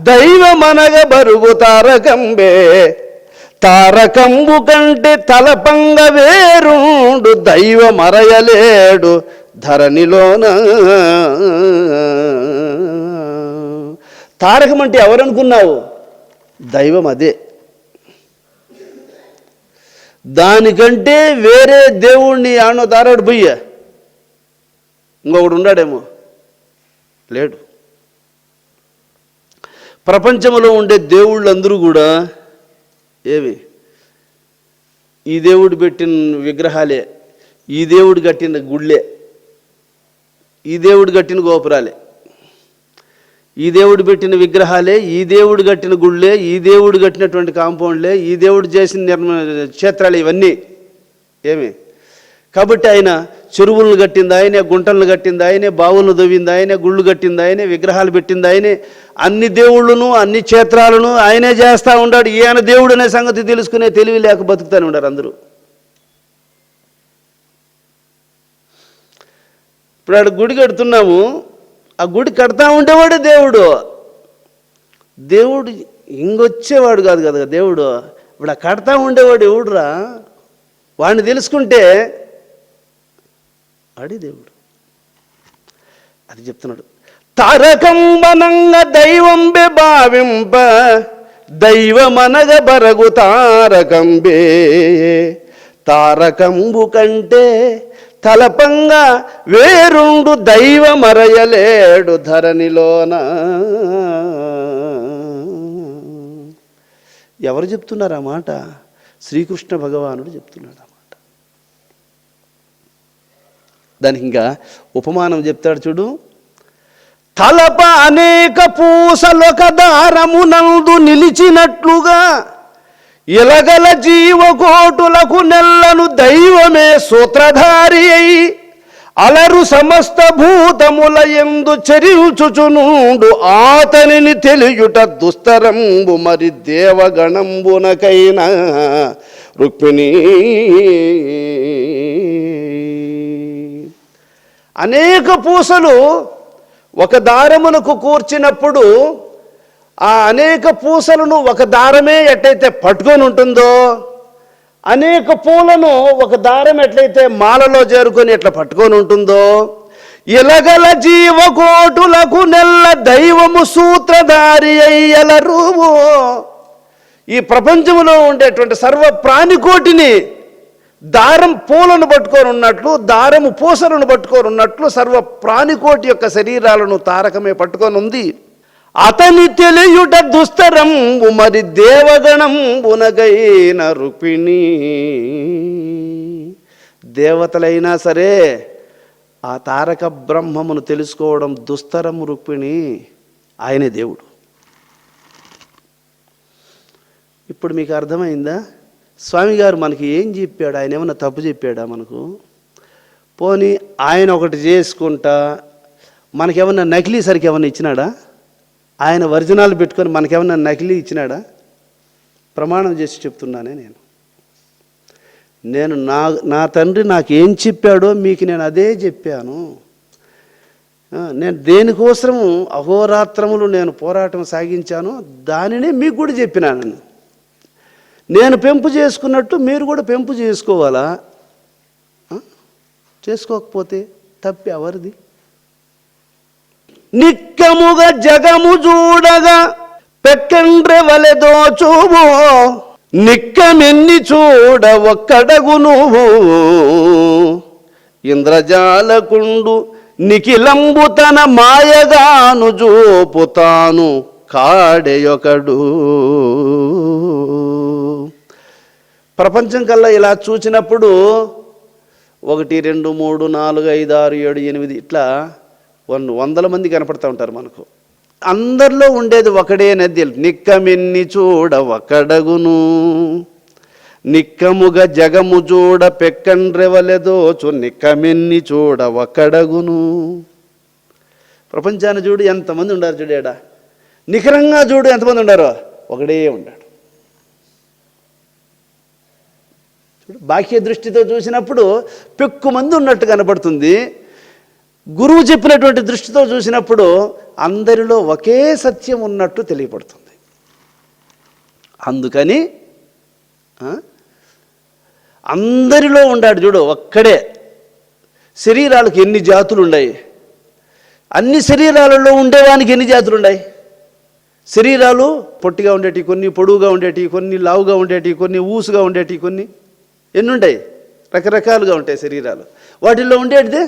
దైవమనగ బరుగు తారకంబే, తారకంబు కంటే తలపంగ వేరుండు దైవమరయలేడు ధరణిలోన. తారకం అంటే ఎవరనుకున్నావు? దైవం అదే. దానికంటే వేరే దేవుణ్ణి ఆనో దారాడు బుయ్య ఇంకొకడు ఉన్నాడేమో, లేడు. ప్రపంచంలో ఉండే దేవుళ్ళందరూ కూడా ఏమి ఈ దేవుడు పెట్టిన విగ్రహాలే, ఈ దేవుడు కట్టిన గుళ్ళే, ఈ దేవుడు కట్టిన గోపురాలే, ఈ దేవుడు పెట్టిన విగ్రహాలే, ఈ దేవుడు కట్టిన గుళ్ళే, ఈ దేవుడు కట్టినటువంటి కాంపౌండ్లే, ఈ దేవుడు చేసిన క్షేత్రాలు ఇవన్నీ ఏమి. కాబట్టి ఆయన చెరువులను కట్టింది ఆయనే, గుంటలను కట్టింది ఆయనే, బావులను దవ్వింది ఆయనే, గుళ్ళు కట్టింది ఆయనే, విగ్రహాలు పెట్టింది ఆయనే, అన్ని దేవుళ్ళను అన్ని క్షేత్రాలను ఆయనే చేస్తూ ఉన్నాడు. ఈయన దేవుడు అనే సంగతి తెలుసుకునే తెలివి లేక బతుకుతానే ఉంటారు అందరూ. ఇప్పుడు ఆడ గుడి కడుతున్నాము, ఆ గుడి కడతా ఉండేవాడే దేవుడు. దేవుడు ఇంకొచ్చేవాడు కాదు కదా దేవుడు. ఇప్పుడు ఆ కడతా ఉండేవాడు ఎవడురా? వాడిని తెలుసుకుంటే వాడి దేవుడు. అది చెప్తున్నాడు. తారకంబనంగ దైవంబే భావింప, దైవమనగ బరగు తారకంబే, తారకంబు కంటే తలపంగా వేరుండు దైవమరయలేడు ధరణిలోన. ఎవరు చెప్తున్నారు ఆ మాట? శ్రీకృష్ణ భగవానుడు చెప్తున్నాడు ఆ మాట. దానికి ఇంకా ఉపమానం చెప్తాడు చూడు. తలప అనేక పూసలొక దారమునందు నిలిచినట్లుగా, ఇలగల జీవకోటులకు నెల్లను దైవమే సూత్రధారి అయి, అలరు సమస్త భూతముల యందు చరించుచునుండు ఆతనిని తెలియుట దుస్తరంబు మరి దేవగణంబునకైనా. రుక్మిణి అనేక పూసలు ఒక దారమునకు కూర్చినప్పుడు ఆ అనేక పూసలను ఒక దారమే ఎట్లయితే పట్టుకొని ఉంటుందో, అనేక పూలను ఒక దారం ఎట్లయితే మాలలో చేరుకొని ఎట్లా పట్టుకొని ఉంటుందో, ఇలగల జీవకోటులకు నెల్ల దైవము సూత్రధారి అయ్యలరు. ఈ ప్రపంచంలో ఉండేటువంటి సర్వ ప్రాణికోటిని దారం పూలను పట్టుకొని ఉన్నట్లు, దారము పూసలను పట్టుకొని ఉన్నట్లు సర్వ ప్రాణికోటి యొక్క శరీరాలను తారకమే పట్టుకొని ఉంది. అతని తెలియుట దుస్తరంబు మరి దేవగణంబునగైన. రుక్మిణి దేవతలైనా సరే ఆ తారక బ్రహ్మమును తెలుసుకోవడం దుస్తరం. రుక్మిణి ఆయనే దేవుడు. ఇప్పుడు మీకు అర్థమైందా? స్వామి గారు మనకి ఏం చెప్పాడు? ఆయన ఏమన్నా తప్పు చెప్పాడా మనకు? పోనీ ఆయన ఒకటి చేసుకుంటా మనకేమన్నా నకిలీ సరికి ఏమన్నా ఇచ్చినాడా? ఆయన ఒరిజినల్ పెట్టుకొని మనకేమన్నా నకిలీ ఇచ్చినాడా? ప్రమాణం చేసి చెప్తున్నానే నేను నా తండ్రి నాకు ఏం చెప్పాడో మీకు నేను అదే చెప్పాను. నేను దేనికోసము అహోరాత్రములు నేను పోరాటం సాగించాను, దానినే మీకు కూడా చెప్పినాను. నేను పెంపు చేసుకున్నట్టు మీరు కూడా పెంపు చేసుకోవాలా? చేసుకోకపోతే తప్పి ఎవరిది? నిక్కముగా జగము చూడగా పెక్కండ్రె వలె దోచువు, నిక్కమెన్ని చూడ ఒక్కడగు నువ్వు, ఇంద్రజాలకుండు నిఖిలంబు తన మాయగాను జోపుతాను కాడెయొకడు. ప్రపంచం కల్లా ఇలా చూసినప్పుడు 1 2 3 4 5 6 7 8 ఇట్లా 100 మంది కనపడుతూ ఉంటారు మనకు. అందరిలో ఉండేది ఒకడే నది. నిక్కమెన్ని చూడ ఒకడగును, నిక్కముగా జగము చూడ పెక్కండ్రెవలెదోచు, నిక్కమెన్ని చూడ ఒకడగును. ప్రపంచాన్ని చూడు ఎంతమంది ఉండారు చూడేడా, నిఖరంగా చూడు ఎంతమంది ఉండారో, ఒకడే ఉన్నాడు. బాహ్య దృష్టితో చూసినప్పుడు పెక్కు మంది ఉన్నట్టు కనపడుతుంది. గురువు చెప్పినటువంటి దృష్టితో చూసినప్పుడు అందరిలో ఒకే సత్యం ఉన్నట్టు తెలియపడుతుంది. అందుకని అందరిలో ఉన్నాడు చూడు ఒక్కడే. శరీరాలకు ఎన్ని జాతులు ఉన్నాయి, అన్ని శరీరాలలో ఉండేవానికి ఎన్ని జాతులు ఉన్నాయి. శరీరాలు పొట్టిగా ఉండేటి కొన్ని, పొడువుగా ఉండేటి కొన్ని, లావుగా ఉండేటి కొన్ని, ఊసుగా ఉండేటి కొన్ని, ఎన్ని ఉంటాయి, రకరకాలుగా ఉంటాయి శరీరాలు. వాటిల్లో ఉండేటిదే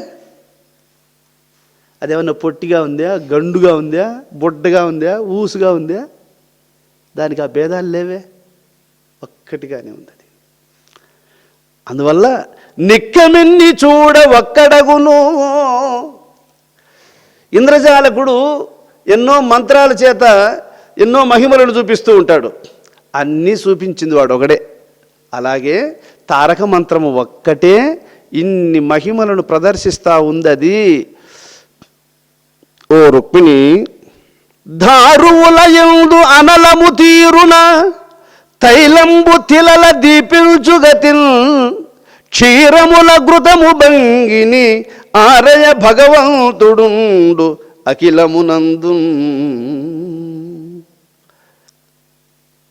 అదేమన్నా పొట్టిగా ఉందా, గండుగా ఉందా, బొడ్డగా ఉందా, ఊసుగా ఉందా, దానికి ఆ భేదాలు లేవే, ఒక్కటిగానే ఉంది. అందువల్ల నిక్కమెన్ని చూడ ఒక్కడగును. ఇంద్రజాలకుడు ఎన్నో మంత్రాల చేత ఎన్నో మహిమలను చూపిస్తూ ఉంటాడు. అన్నీ చూపించింది వాడు ఒకడే. అలాగే తారక మంత్రము ఒక్కటే ఇన్ని మహిమలను ప్రదర్శిస్తూ ఉంది. అది ఓ రుక్మిణి, దారువులయందు అనలము తీరున తైలంబు తిలల దీపించుగతిన్, క్షీరముల గృతము భంగిని ఆరయ భగవంతుడుండు అఖిలమునందు.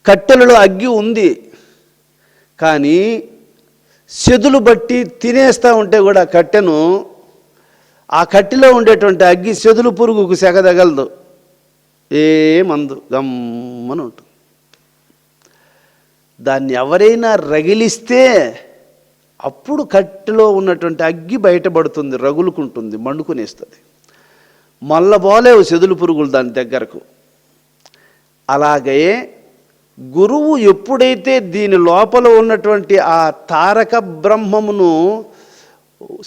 కట్టెలలో అగ్గి ఉంది, కానీ సెదులు బట్టి తినేస్తూ ఉంటే కూడా కట్టెను, ఆ కట్టెలో ఉండేటువంటి అగ్గి సెదులు పురుగుకు సెగదగలదు, మందు గమ్మని ఉంటుంది. దాన్ని ఎవరైనా రగిలిస్తే అప్పుడు కట్టెలో ఉన్నటువంటి అగ్గి బయటపడుతుంది, రగులుకుంటుంది, మండుకునేస్తుంది. మళ్ళా పోలేవు సెదులు పురుగులు దాని దగ్గరకు. అలాగే గురువు ఎప్పుడైతే దీని లోపల ఉన్నటువంటి ఆ తారక బ్రహ్మమును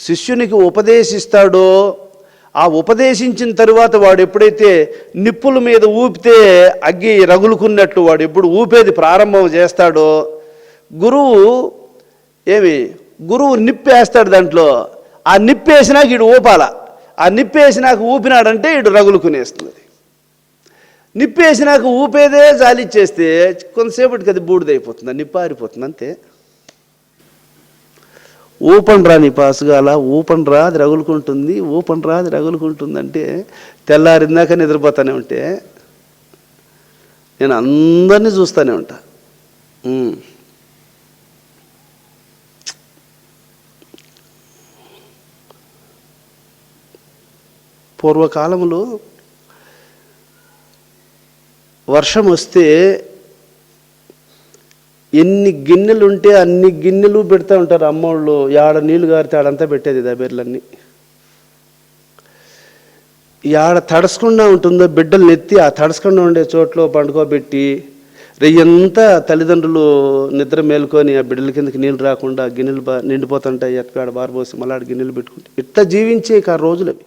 శిష్యునికి ఉపదేశిస్తాడో, ఆ ఉపదేశించిన తరువాత వాడు ఎప్పుడైతే నిప్పుల మీద ఊపితే అగ్గి రగులుకున్నట్లు వాడు ఎప్పుడు ఊపేది ప్రారంభం చేస్తాడో, గురువు నిప్పేస్తాడు దాంట్లో. ఆ నిప్పేసినాక ఇడు ఊపాల, ఆ నిప్పేసినాక ఊపినాడంటే ఇడు రగులుకునేస్తుంది. నిప్పేసినాక ఊపేదే జాలిచ్చేస్తే కొంతసేపటికి అది బూడిదైపోతుంది, నిప్పారిపోతుంది, అంతే. ఊపండ్రా నీ పాసుగాల, ఊపండ్రా అది రగులుకుంటుంది, ఊపండ్రా అది రగులుకుంటుంది అంటే తెల్లారిందాక నిద్రపోతానే ఉంటే నేను అందరినీ చూస్తూనే ఉంటా. పూర్వకాలంలో వర్షం వస్తే ఎన్ని గిన్నెలు ఉంటే అన్ని గిన్నెలు పెడతా ఉంటారు అమ్మోళ్ళు. యాడ నీళ్లు గారితే ఆడంతా పెట్టేది దబేర్లన్నీ. యాడ తడసకుండా ఉంటుందో బిడ్డలు నెత్తి ఆ తడసకుండా ఉండే చోట్లో పండుకోబెట్టి రెయ్యంతా తల్లిదండ్రులు నిద్ర మేలుకొని ఆ బిడ్డల కిందకి నీళ్ళు రాకుండా గిన్నెలు నిండిపోతుంటాయి, ఎక్కడ బారబోసి మళ్ళీ ఆడ గిన్నెలు పెట్టుకుంటే ఇట్లా జీవించే రోజులు అవి.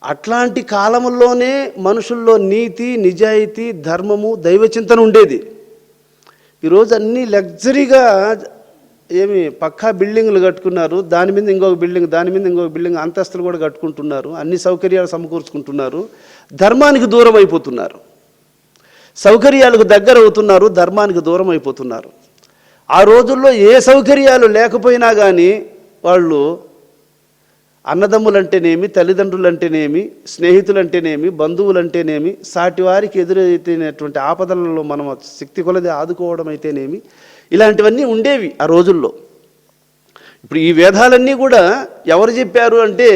అట్లాంటి కాలంలోనే మనుషుల్లో నీతి, నిజాయితీ, ధర్మము, దైవచింతన ఉండేది. ఈరోజు అన్నీ లగ్జరీగా పక్కా బిల్డింగ్లు కట్టుకున్నారు, దాని మీద ఇంకొక బిల్డింగ్, దాని మీద ఇంకొక బిల్డింగ్, అంతస్తులు కూడా కట్టుకుంటున్నారు, అన్ని సౌకర్యాలు సమకూర్చుకుంటున్నారు, ధర్మానికి దూరం అయిపోతున్నారు. సౌకర్యాలకు దగ్గర అవుతున్నారు, ధర్మానికి దూరం అయిపోతున్నారు. ఆ రోజుల్లో ఏ సౌకర్యాలు లేకపోయినా కానీ వాళ్ళు అన్నదమ్ములంటేనేమి, తల్లిదండ్రులంటేనేమి, స్నేహితులంటేనేమి, బంధువులంటేనేమి, సాటివారికి ఎదురైతేనేటువంటి ఆపదలలో మనం శక్తి కొలది ఆదుకోవడం అయితేనేమి, ఇలాంటివన్నీ ఉండేవి ఆ రోజుల్లో. ఇప్పుడు ఈ వేదాలన్నీ కూడా ఎవరు చెప్పారు అంటే,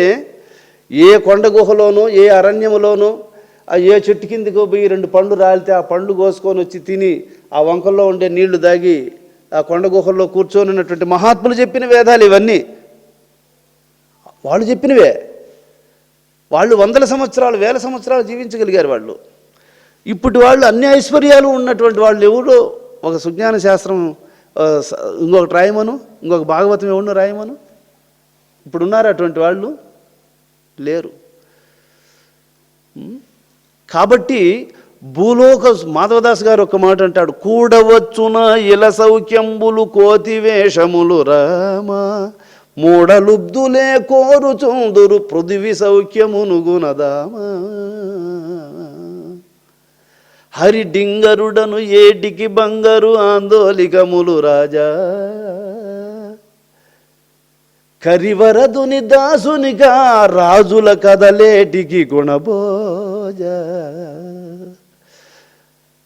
ఏ కొండ గుహలోనో ఏ అరణ్యములోనో ఏ చెట్టు కిందకో పోయి 2 పండ్లు రాలితే ఆ పండ్లు కోసుకొని వచ్చి తిని ఆ వంకల్లో ఉండే నీళ్లు దాగి ఆ కొండ గుహల్లో కూర్చొని ఉన్నటువంటి మహాత్ములు చెప్పిన వేదాలు ఇవన్నీ. వాళ్ళు చెప్పినవే. వాళ్ళు 100 సంవత్సరాలు 1000 సంవత్సరాలు జీవించగలిగారు వాళ్ళు. ఇప్పటి వాళ్ళు అన్ని ఐశ్వర్యాలు ఉన్నటువంటి వాళ్ళు ఎవరో ఒక సుజ్ఞాన శాస్త్రం ఇంకొకటి రాయమను, ఇంకొక భాగవతం ఎవరినో రాయమను. ఇప్పుడు ఉన్నారు అటువంటి వాళ్ళు? లేరు. కాబట్టి భూలోక మాధవదాస్ గారు ఒక మాట అంటాడు, కూడవచ్చున ఇల సౌఖ్యంబులు కోతి వేషములు రామ, మూడలుబ్దులే కోరుచుందురు పృథివి సౌఖ్యమును గుణదామ. హరిడింగరుడను ఏటికి బంగారు ఆందోళికములు రాజా, కరివరదుని దాసునిగా రాజుల కదలేటికి గుణభోజ.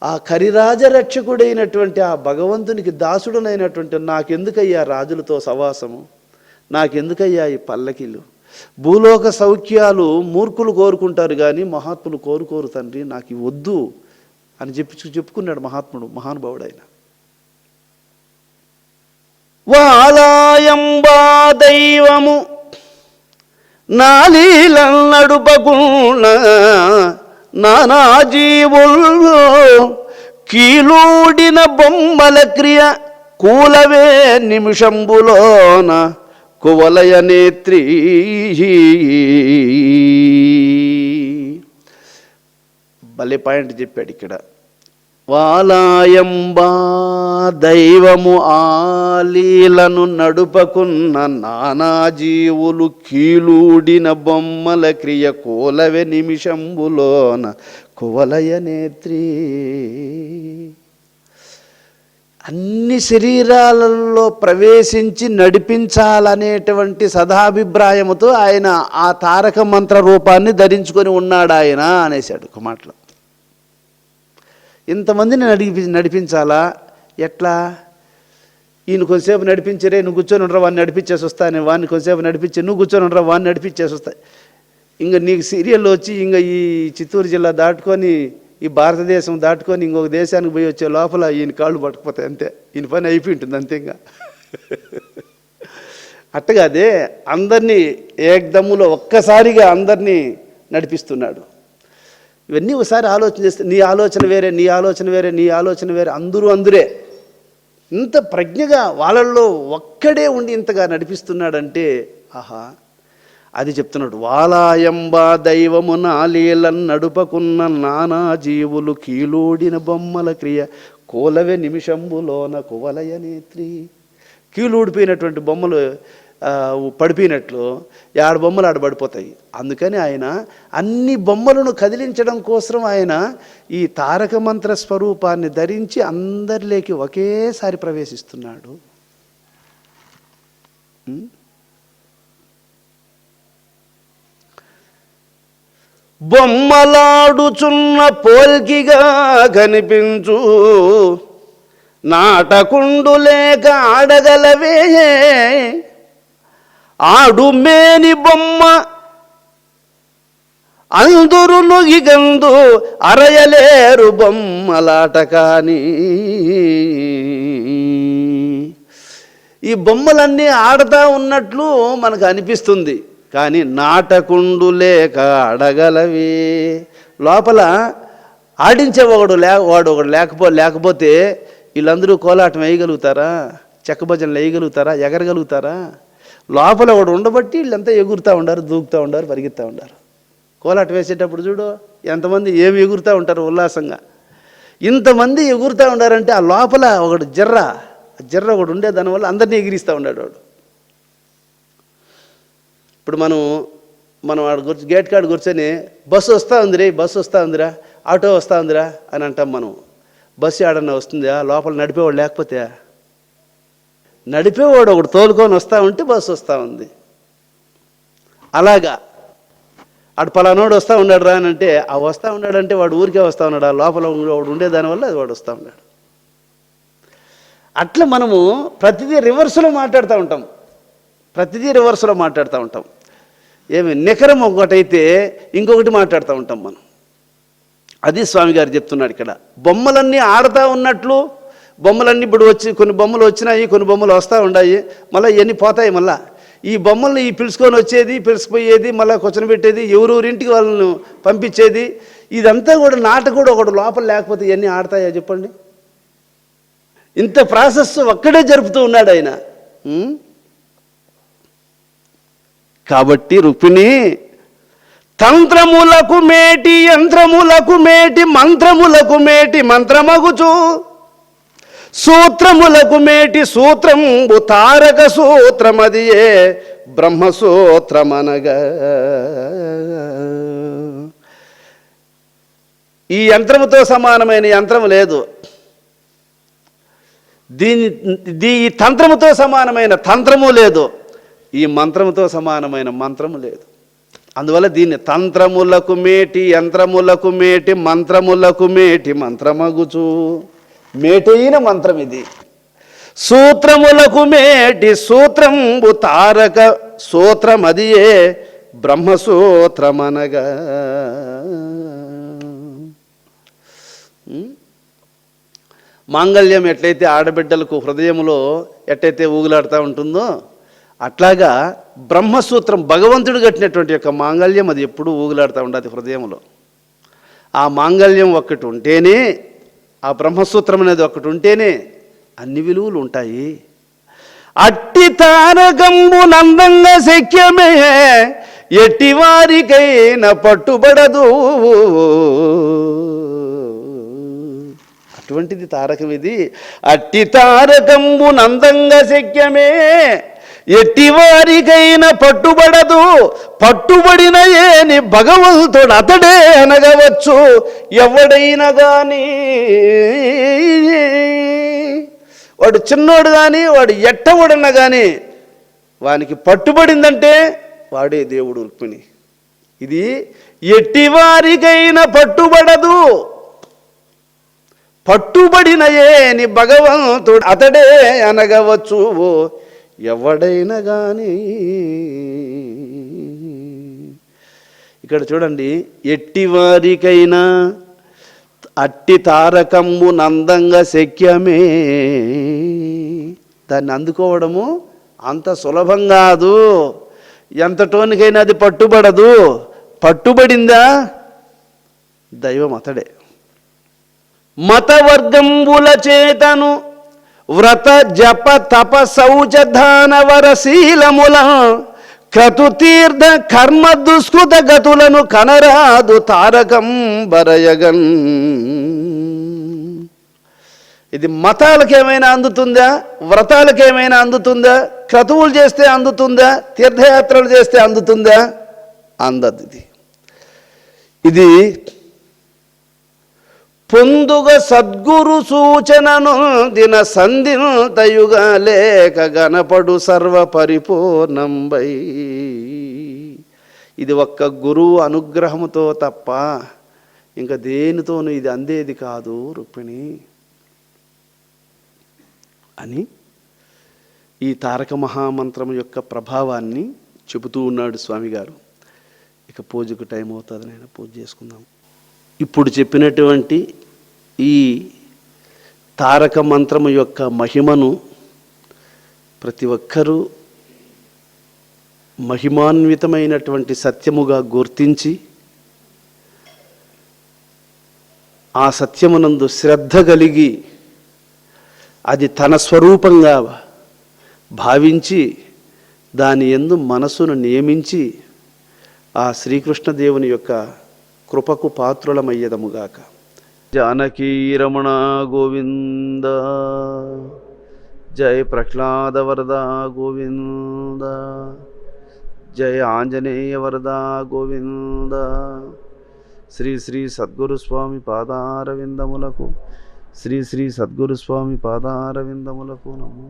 ఆ కరిరాజరక్షకుడైనటువంటి ఆ భగవంతునికి దాసుడనైనటువంటి నాకెందుకయ్యా రాజులతో సవాసము, నాకెందుకయ్యా ఈ పల్లకిలు? భూలోక సౌఖ్యాలు మూర్ఖులు కోరుకుంటారు కానీ మహాత్ములు కోరుకోరు తండ్రి, నాకు వద్దు అని చెప్పుకున్నాడు మహాత్ముడు, మహానుభావుడైన. వాలాయంబా దైవము నాలీలన్నడుపకున్న నానా జీవుల్లో కీలూడిన బొమ్మల క్రియ కూలవే నిమిషంబులోన కువలయ నేత్రీ. భలే పాయింట్ చెప్పాడు ఇక్కడ. వాలాయంబా దైవము ఆలీలను నడుపకున్న నానా జీవులు కీలూడిన బొమ్మల క్రియ కోలవె నిమిషంబులోన కువలయ నేత్రీ. అన్ని శరీరాలలో ప్రవేశించి నడిపించాలనేటువంటి సదాభిప్రాయముతో ఆయన ఆ తారక మంత్ర రూపాన్ని ధరించుకొని ఉన్నాడు ఆయన అనేసాడు ఒక మాటలో. ఇంతమందిని నడిపించాలా ఎట్లా? ఈయన కొంతసేపు నడిపించరే, నువ్వు కూర్చొని ఉండరా వాడిని నడిపించేసి వస్తా, నేను వాడిని కొంతసేపు నడిపించి నువ్వు కూర్చొని ఉండరా వాడిని నడిపించేసి వస్తా. ఇంకా నీకు సీరియల్లో వచ్చి ఇంకా ఈ చిత్తూరు జిల్లా దాటుకొని ఈ భారతదేశం దాటుకొని ఇంకొక దేశానికి పోయి వచ్చే లోపల ఈయన కాళ్ళు పట్టుకుపోతాయి అంతే, ఈయన పని అయిపోయి ఉంటుంది అంతే. ఇంకా అట్టగాదే అందరినీ ఏకదమ్ములో ఒక్కసారిగా అందరినీ నడిపిస్తున్నాడు. ఇవన్నీ ఒకసారి ఆలోచన చేస్తే నీ ఆలోచన వేరే, నీ ఆలోచన వేరే, నీ ఆలోచన వేరే, అందరే ఇంత ప్రజ్ఞగా వాళ్ళల్లో ఒక్కడే ఉండి ఇంతగా నడిపిస్తున్నాడంటే ఆహా, అది చెప్తున్నాడు. వాలాయంబా దైవము నాలీలన్ నడుపకున్న నానా జీవులు కీలూడిన బొమ్మల క్రియ కోలవే నిమిషంబులోన కువలయ నేత్రి. కీలూడిపోయినటువంటి బొమ్మలు పడిపోయినట్లు 6 బొమ్మలు ఆడ పడిపోతాయి. అందుకని ఆయన అన్ని బొమ్మలను కదిలించడం కోసం ఆయన ఈ తారక మంత్ర స్వరూపాన్ని ధరించి అందరిలోకి ఒకేసారి ప్రవేశిస్తున్నాడు. బొమ్మలాడుచున్న పోల్కిగా కనిపించు నాటకుండు లేక ఆడగలవే, ఆడుమేని బొమ్మ అందరు నొగిగందు అరయలేరు బొమ్మలాట కాని. ఈ బొమ్మలన్నీ ఆడుతూ ఉన్నట్లు మనకు అనిపిస్తుంది కానీ నాటకుండు లేక అడగలవి. లోపల ఆడించేవాడు వాడు ఒకడు లేకపోతే వీళ్ళందరూ కోలాటం వేయగలుగుతారా, చెక్క భజనలు వేయగలుగుతారా, ఎగరగలుగుతారా? లోపల ఒకడు ఉండబట్టి వీళ్ళంతా ఎగురుతూ ఉండారు, దూకుతూ ఉండారు, పరిగెత్తుతూ ఉండారు. కోలాటం వేసేటప్పుడు చూడు ఎంతమంది ఏమి ఎగురుతూ ఉంటారు ఉల్లాసంగా. ఇంతమంది ఎగురుతూ ఉండారంటే ఆ లోపల ఒకడు జర్ర ఒకడు ఉండే దానివల్ల అందరినీ ఎగిరిస్తూ ఉన్నాడు వాడు. ఇప్పుడు మనం గేట్ కాడ కూర్చొని బస్సు వస్తూ ఉందిరా, ఆటో వస్తూ ఉందిరా అని అంటాం మనం. బస్సు ఆడన్నా వస్తుందా? లోపల నడిపేవాడు లేకపోతే, నడిపేవాడు ఒకడు తోలుకొని వస్తూ ఉంటే బస్సు వస్తూ ఉంది. అలాగా అటు పలానోడు వస్తూ ఉన్నాడు రా అని అంటే ఆ వస్తూ ఉన్నాడంటే వాడు ఊరికే వస్తూ ఉన్నాడు, ఆ లోపల వాడు ఉండేదానివల్ల అది వాడు వస్తూ ఉన్నాడు. అట్లా మనము ప్రతిదీ రివర్స్లో మాట్లాడుతూ ఉంటాం. ఏమి నికరం ఒకటైతే ఇంకొకటి మాట్లాడుతూ ఉంటాం మనం. అది స్వామి గారు చెప్తున్నాడు ఇక్కడ. బొమ్మలన్నీ ఆడుతూ ఉన్నట్లు, బొమ్మలన్నీ ఇప్పుడు కొన్ని బొమ్మలు వచ్చినాయి, కొన్ని బొమ్మలు వస్తూ ఉన్నాయి, మళ్ళీ ఇవన్నీ పోతాయి. మళ్ళీ ఈ బొమ్మల్ని పిలుచుకొని వచ్చేది, పిలుచుకుపోయేది, మళ్ళీ కూర్చొని ఎవరింటికి వాళ్ళను పంపించేది, ఇదంతా కూడా నాట కూడా ఒకటి లోపల లేకపోతే ఇవన్నీ ఆడతాయా చెప్పండి? ఇంత ప్రాసెస్ ఒక్కడే జరుపుతూ ఉన్నాడు ఆయన. కాబట్టి రుక్మిణి తంత్రములకు మేటి యంత్రములకు మేటి మంత్రములకు మేటి మంత్రమగుచు సూత్రములకు మేటి సూత్రంబు తారక సూత్రమదియే బ్రహ్మసూత్రమనగా. ఈ యంత్రముతో సమానమైన యంత్రము లేదు, ఈ తంత్రముతో సమానమైన తంత్రము లేదు, ఈ మంత్రముతో సమానమైన మంత్రము లేదు. అందువల్ల దీన్ని తంత్రములకు మేటి యంత్రములకు మేటి మంత్రములకు మేటి మంత్రమగుచు, మేటైన మంత్రం ఇది. సూత్రములకు మేటి సూత్రంబు తారక సూత్రమదియే బ్రహ్మసూత్రమనగా. మాంగళ్యం ఎట్లయితే ఆడబిడ్డలకు హృదయంలో ఎట్లయితే ఊగులాడుతూ ఉంటుందో అట్లాగా బ్రహ్మసూత్రం భగవంతుడు కట్టినటువంటి యొక్క మాంగళ్యం అది ఎప్పుడూ ఊగులాడుతూ ఉండదు హృదయంలో. ఆ మాంగళ్యం ఒక్కటి ఉంటేనే, ఆ బ్రహ్మసూత్రం అనేది ఒకటి ఉంటేనే అన్ని విలువలు ఉంటాయి. అట్టి తారకంబు నందంగా శక్యమే ఎట్టివారికైనా పట్టుబడదు. అటువంటిది తారకం ఇది. అట్టి తారకంబు నందంగా శక్యమే ఎట్టివారికైనా పట్టుబడదు. పట్టుబడిన ఏని భగవంతుడు అతడే అనగవచ్చు. ఎవడైనా కానీ, వాడు చిన్నోడు కానీ వాడు ఎట్టవడన్నా కానీ వానికి పట్టుబడిందంటే వాడే దేవుడు రుక్మిణి. ఇది ఎట్టివారికైనా పట్టుబడదు. పట్టుబడిన ఏని భగవంతుడు అతడే అనగవచ్చు. ఎవడైనా కానీ ఇక్కడ చూడండి, ఎట్టివారికైనా అట్టి తారకము నందంగా శక్యమే. దాన్ని అందుకోవడము అంత సులభం కాదు. ఎంతటోనికైనా అది పట్టుబడదు. పట్టుబడిందా దైవం అతడే. మతవర్గంబుల చేతను వ్రత జప తప శౌచ దాన వరశీలముల క్రతుతీర్థ కర్మ దుష్కృత గతులను కనరాదు తారకం బరయగన్. ఇది మతాలకేమైనా అందుతుందా? వ్రతాలకేమైనా అందుతుందా? క్రతువులు చేస్తే అందుతుందా? తీర్థయాత్రలు చేస్తే అందుతుందా? అందదు. ఇది పొందుగ సద్గురు సూచనను దిన సంధింతయుగా లేక గణపడు సర్వ పరిపూర్ణంబై. ఇది ఒక్క గురువు అనుగ్రహముతో తప్ప ఇంకా దేనితోనూ ఇది అందేది కాదు రుక్మిణి అని ఈ తారక మహామంత్రం యొక్క ప్రభావాన్ని చెబుతూ ఉన్నాడు స్వామిగారు. ఇక పూజకు టైం అవుతుంది, నేను పూజ చేసుకుందాం. ఇప్పుడు చెప్పినటువంటి ఈ తారక మంత్రము యొక్క మహిమను ప్రతి ఒక్కరూ మహిమాన్వితమైనటువంటి సత్యముగా గుర్తించి ఆ సత్యమునందు శ్రద్ధ కలిగి అది తన స్వరూపంగా భావించి దాని యందు మనసును నియమించి ఆ శ్రీకృష్ణదేవుని యొక్క కృపకు పాత్రులమయ్యదముగాక. జానకీ రమణ గోవింద, జయ ప్రహ్లాద వరద గోవింద, జయ ఆంజనేయ వరద గోవింద. శ్రీ శ్రీ సద్గురు స్వామి పాదారవిందములకు, శ్రీ శ్రీ సద్గురు స్వామి పాదారవిందములకు నమో.